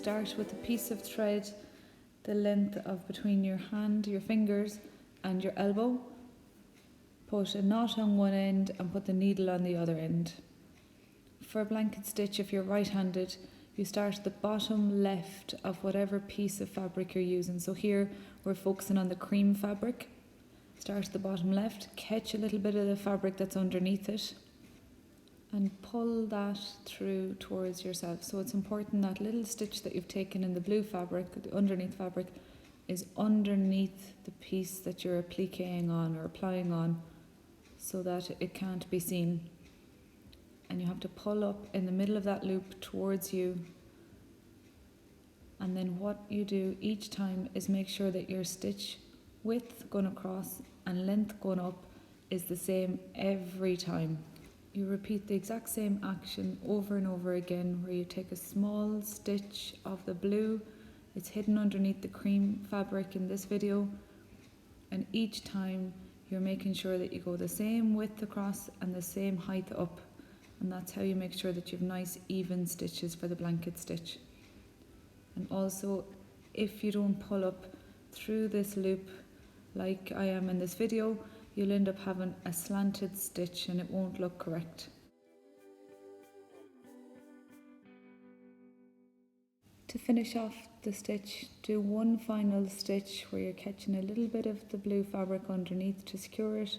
start with a piece of thread the length of between your hand, your fingers and your elbow. Put a knot on one end and put the needle on the other end. For a blanket stitch, if you're right-handed, you start at the bottom left of whatever piece of fabric you're using. So here we're focusing on the cream fabric. Start at the bottom left, catch a little bit of the fabric that's underneath it and pull that through towards yourself. So it's important that little stitch that you've taken in the blue fabric, the underneath fabric, is underneath the piece that you're appliquing on or applying on so that it can't be seen. And you have to pull up in the middle of that loop towards you. And then what you do each time is make sure that your stitch width going across and length going up is the same every time. You repeat the exact same action over and over again, where you take a small stitch of the blue, it's hidden underneath the cream fabric in this video, and each time you're making sure that you go the same width across and the same height up, and that's how you make sure that you have nice even stitches for the blanket stitch. And also, if you don't pull up through this loop like I am in this video, you'll end up having a slanted stitch and it won't look correct. To finish off the stitch, do one final stitch where you're catching a little bit of the blue fabric underneath to secure it,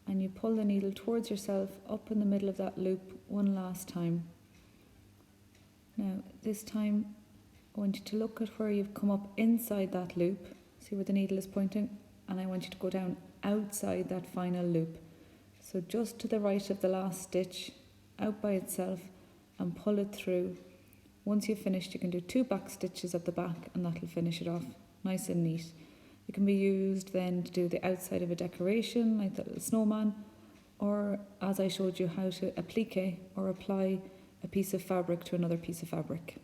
and you pull the needle towards yourself up in the middle of that loop one last time. Now this time I want you to look at where you've come up inside that loop, see where the needle is pointing, and I want you to go down outside that final loop. So just to the right of the last stitch, out by itself, and pull it through. Once you've finished, you can do 2 back stitches at the back and that'll finish it off nice and neat. It can be used then to do the outside of a decoration like the little snowman, or as I showed you how to applique or apply a piece of fabric to another piece of fabric.